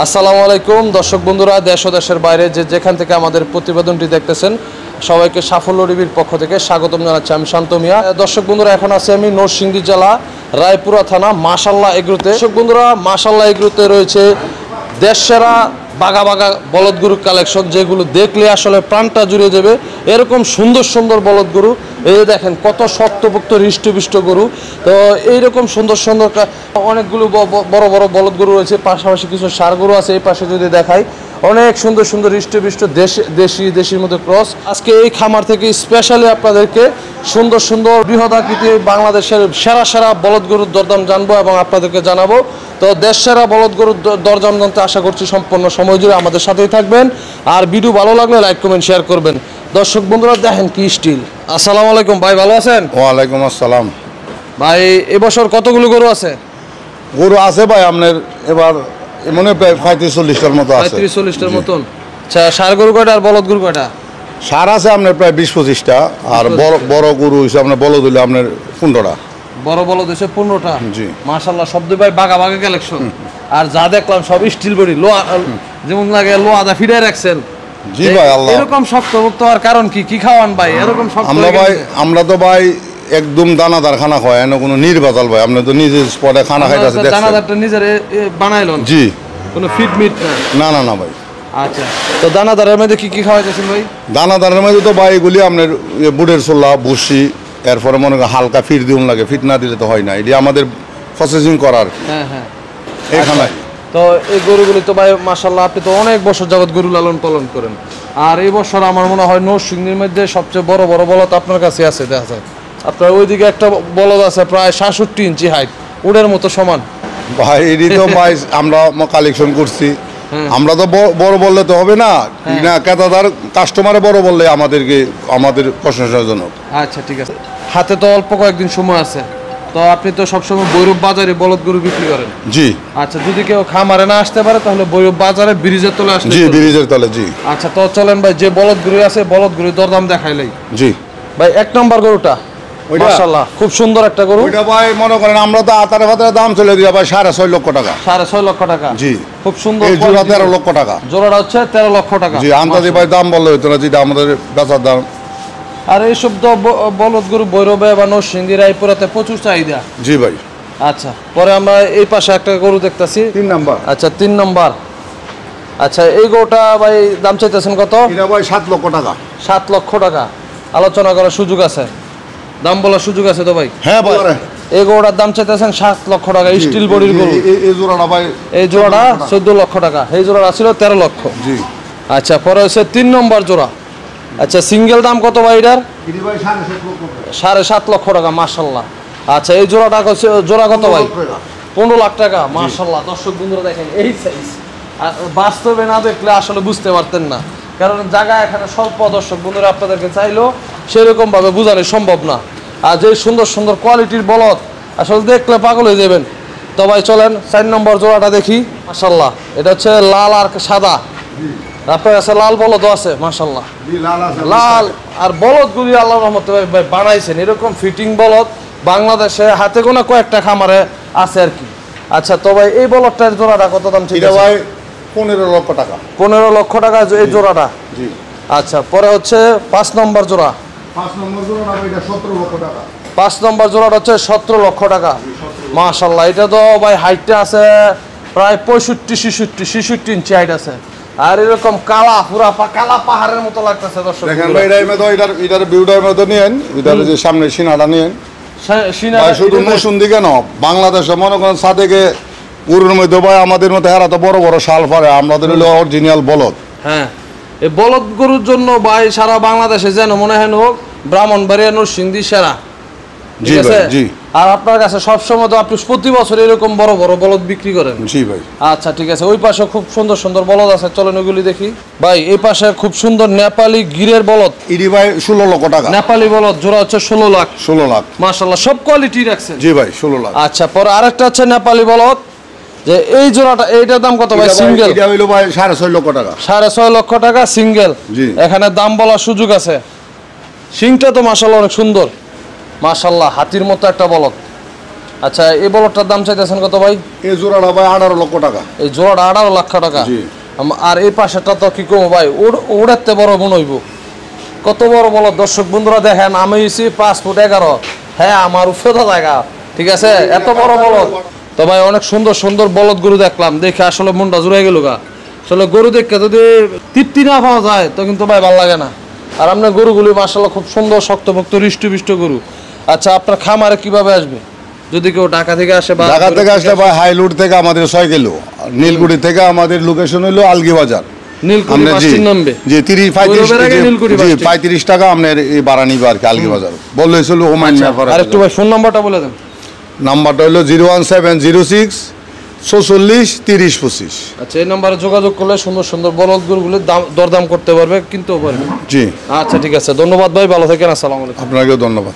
আসসালামু আলাইকুম দর্শক বন্ধুরা, দেশ ও দেশের বাইরে যেখান থেকে আমাদের প্রতিবেদনটি দেখতেছেন সবাইকে সাফল্য টিভির পক্ষ থেকে স্বাগতম জানাচ্ছি। আমি শান্ত মিয়া। দর্শক বন্ধুরা, এখন আছি আমি নরসিংদী জেলা রায়পুরা থানা মাশাল্লাহ এগ্রোতে। দর্শক বন্ধুরা, মাশাল্লাহ এগ্রোতে রয়েছে দেশসেরা বাঘা বাঘা বলদ গরুর কালেকশন, যেগুলো দেখলে আসলে প্রাণটা জুড়ে যাবে। এরকম সুন্দর সুন্দর বলদ গরু, এই দেখেন কত শক্তপোক্ত হৃষ্টপুষ্ট গরু। তো এইরকম সুন্দর সুন্দর অনেকগুলো বড় বড় বলদ গরু রয়েছে, পাশাপাশি কিছু ষাঁড় গরু আছে। এই পাশে যদি দেখাই, অনেক সুন্দর সুন্দর হৃষ্টপুষ্ট দেশির মধ্যে ক্রস। আজকে এই খামার থেকে স্পেশালি আপনাদেরকে সুন্দর সুন্দর বৃহদাকৃতি বাংলাদেশের সেরা সেরা বলদ গরুর দরদাম জানবো এবং আপনাদেরকে জানাবো। তো দেশ সেরা বলদ গরুর দরদাম জানতে আশা করছি সম্পূর্ণ সময় জুড়ে আমাদের সাথেই থাকবেন। আর ভিডিও ভালো লাগলে লাইক কমেন্ট শেয়ার করবেন। দর্শক বন্ধুরা, দেখেন কি স্টিল। আসসালামু আলাইকুম ভাই, ভালো আছেন? ওয়ালাইকুম আসসালাম ভাই। এবছর কতগুলো গরু আছে? গরু আছে ভাই আপনার এবার মনে প্রায় 35-40টার মতো আছে। 35-40টার মতন। আচ্ছা, ষাঁড় গরু কয়টা আর বলদ গরু কয়টা? সার আছে আপনার প্রায় 20-25টা, আর বড় গরু হইছে আপনার বলদ হইলে আপনার 15টা। বড় বলদ হইছে 15টা। জি মাশাআল্লাহ, শব্দ ভাই বাঘা বাঘা কালেকশন। আর যা দেখলাম সব স্টিল বডি, লোহা যেমন লাগে লোহাদা ফিডাই রাখছেন। জি ভাই, আল্লাহ এরকম শক্তপোক্ত হওয়ার কারণ কি? কি খাওয়ান ভাই এরকম শক্ত? আমরা তো ভাই একদম দানাদার খানা খাওয়াই, এনে কোনো নির্বাচল ভাই। আপনি তো নিজের স্পটে খানা খাইতেছে, দেখছেন দানাদারটা নিজের বানাইলেন? জি, কোনো ফিড মিট না? না ভাই। আচ্ছা, তো দানাদারের মধ্যে কি কি খাওয়াইতেছেন ভাই? দানাদারের মধ্যে তো ভাই এগুলি আপনার বুটের ছোলা, ভুসি, এরপরে মনে করেন হালকা ফিট দিউন লাগে। ফিট না দিলে তো হয় না, এটি আমাদের প্রসেসিং করার। হ্যাঁ এখানে তো এই গরুগুলি তো ভাই মাশাআল্লাহ, আপনি তো অনেক বছর যাবত গরু লালন পালন করেন। আর এই বছর আমার মনে হয় নরসিংদীর মধ্যে সবচেয়ে বড় বড় বলদ আপনার কাছে আছে। দেখা যায় আপনার ওইদিকে একটা বলদ আছে প্রায় 67 ইঞ্চি হাইট, উড়ের মতো সমান। ভাই এটি তো ভাই আমরা কালেকশন করছি। আমরা তো বড় বললে তো হবে না, না ক্রেতাদার কাস্টমারে বড় বললে আমাদের প্রশংসাজনক। আচ্ছা ঠিক আছে, হাতে তো অল্প কয়েকদিন সময় আছে। তো আপনি তো সবসময় ভৈরব বাজারে বলদ গরু বিক্রি করেন? জি। আচ্ছা, যদি কেউ খামারে না আসতে পারে তাহলে ভৈরব বাজারে ব্রিজের তলে আসলে? জি, ব্রিজের তলে। জি। আচ্ছা, তো চলেন ভাই, যে বলদ গরু আছে বলদ গরু দরদাম দেখাইলাই। জি ভাই, 1 নম্বর গরুটা মাশাআল্লাহ খুব সুন্দর একটা গরু। ওইটা ভাই মনে করেন আমরা তো আতারে ফাতারে দাম চলে দিই ভাই 6.5 লক্ষ টাকা। 6.5 লক্ষ টাকা? জি। খুব সুন্দর। এই জোড়া 13 লক্ষ টাকা। জোড়াটা হচ্ছে 13 লক্ষ টাকা। জি, আন্দাজি ভাই দাম বললে হইতো না, যেটা আমাদের বেচার দাম। আর এইসব তো বলদ গরু ভৈরবে বা নরসিংদী রায়পুরাতে প্রচুর চাহিদা। জি ভাই। আচ্ছা, পরে আমরা এই পাশে একটা গরু দেখতেছি 3 নাম্বার। আচ্ছা, 3 নম্বর। আচ্ছা, এই গরুটা ভাই দাম চাইতেছেন কত? এটা ভাই 7 লক্ষ টাকা। 7 লক্ষ টাকা। আলোচনা করার সুযোগ আছে, দাম বলার সুযোগ আছে তো ভাই? হ্যাঁ ভাই। এই গরুটার দাম চাইতেছেন 7 লক্ষ টাকা, স্টিল বডির গরু। এই জোড়াটা ভাই, এই জোড়াটা 14 লক্ষ টাকা। এই জোড়াটা ছিল 13 লক্ষ। জি। আচ্ছা, পরে হচ্ছে 3 নম্বর জোড়া। আচ্ছা, সিঙ্গেল দাম কত ভাই এটার? 7.5 লক্ষ টাকা। মাশাআল্লাহ। আচ্ছা, এই জোড়াটা জোড়া কত ভাই? 15 লাখ টাকা। মাশাআল্লাহ। দর্শক বন্ধুরা দেখেন এই সাইজ, বাস্তবে না দেখলে আসলে বুঝতে পারতেন না, কারণ জায়গা এখানে স্বল্প। দর্শক বন্ধুরা, আপনাদেরকে চাইলেও সেরকম ভাবে বোঝানো সম্ভব না। আর যে সুন্দর সুন্দর কোয়ালিটির বলদ আসলে দেখলে পাগল হয়ে যাবেন। তো ভাই চলেন 4 নম্বর জোড়াটা দেখি। মাশাআল্লাহ, এটা হচ্ছে লাল আর সাদা। আপনার কাছে লাল বলদও আছে? মাশাআল্লাহ, লাল আর বলদগুলি আল্লাহর রহমতে ভাই বানাইছেন। এরকম ফিটিং বলদ বাংলাদেশে হাতে গোনা কয়েকটা খামারে আছে আর কি। আচ্ছা, তো ভাই এই বলদটার জোড়াটা কত দাম ছিল? ভাই 15 লক্ষ টাকা। 15 লক্ষ টাকা এই জোড়াটা? জি। আচ্ছা, পরে হচ্ছে 5 নম্বর জোড়া। 5 নম্বর জোড়া এটা 17 লক্ষ টাকা। 5 নম্বর জোড়াটা হচ্ছে 17 লক্ষ টাকা। মাশাআল্লাহ, এটা তো ভাই হাইটটা আছে প্রায় 65-66 ইঞ্চি হাইট আছে। আর এরকম কালা পুরা কালা পাহাড়ের মতো লাগতেছে। দর্শক দেখেন ভাই, এটার ভিউটার মতো নিয়েন, এটার যে সামনে সিনাটা নিয়েন। সিনা শুধু নরসিংদী কেন, বাংলাদেশে মনে করেন সাদেকে গরুর মধ্যে ভাই আমাদের মতো হেরা তো বড় বড় শাল ফারে, আমাদের হলো অরিজিনাল বলদ। হ্যাঁ, এই বলদ গরুর জন্য ভাই সারা বাংলাদেশে যেন মনে হয় হোক ব্রাহ্মণবাড়িয়া নরসিংদী সেরা। জি ভাই। জি। আর আপনার কাছে সবসময় তো আপনি প্রতি বছর এরকম বড় বড় বলদ বিক্রি করেন? জি ভাই। আচ্ছা ঠিক আছে, ওই পাশে খুব সুন্দর সুন্দর বলদ আছে, চলেন ওইগুলি দেখি। ভাই এই পাশে খুব সুন্দর নেপালি গিরের বলদ। ইডি ভাই 16 লক্ষ টাকা। নেপালি বলদ জোড়া হচ্ছে 16 লাখ। 16 লাখ। মাশাআল্লাহ, সব কোয়ালিটি রাখছেন? জি ভাই, 16 লাখ। আচ্ছা, পরে আরেকটা হচ্ছে নেপালি বলদ, যে এই জোড়াটা এইটার দাম কত ভাই? সিঙ্গেল এটা হইলো ভাই 6.5 লক্ষ টাকা। 6.5 লক্ষ টাকা সিঙ্গেল। জি। এখানে দাম বলার সুযোগ আছে। সিংটা তো মাশাআল্লাহ অনেক সুন্দর। মাশাআল্লাহ, হাতির মতো একটা বলদ। আচ্ছা এই বলদটার দাম চাইতেছেন কত ভাই? এই জোড়াটা ভাই 18 লক্ষ টাকা। এই জোড়াটা 18 লাখ টাকা। জি। আর এই পাশেরটা তো কি কম ভাই, ওড়াতে বড় মনে হইব। কত বড় বলদ দর্শক বন্ধুরা দেখেন, আমি হইছি 5 ফুট 11। হ্যাঁ আমার উফেদা জায়গা, ঠিক আছে, এত বড় বলদ। তো ভাই অনেক সুন্দর সুন্দর বলদ গরু দেখলাম, দেখে আসলে মনটা জুড়ে গেল গা। আসলে গরু দেখে যদি তৃপ্তি না পাওয়া যায় তো কিন্তু ভাই ভালো লাগে না। আর আপনার গরুগুলি মাশাআল্লাহ খুব সুন্দর, শক্তপোক্ত, হৃষ্টপুষ্ট গরু। আচ্ছা আপনার খামারে কিভাবে আসবে যদি কেউ ঢাকা থেকে আসে? বা ঢাকা থেকে আসলে ভাই হাইলুট থেকে আমাদের 6 কিলো, নীলকুঠি থেকে আমাদের লোকেশন হলো আলগি বাজার। নীলকুঠি বাসটির নামবে জি 35 টাকা আপনার এই ভাড়া নিবে আর কি আলগি বাজার বললে ছিল হুমায়ুন মিয়ার। আর একটু ভাই ফোন নাম্বারটা বলে দেন। নাম্বারটা হলো 01706 46 30 25। আচ্ছা এই নাম্বারে যোগাযোগ করলে সুন্দর সুন্দর বলদ গরুগুলো দরদাম করতে পারবে, কিনতেও পারবে। জি আচ্ছা ঠিক আছে, ধন্যবাদ ভাই, ভালো থাকেন, আসসালামু আলাইকুম। আপনাকেও ধন্যবাদ।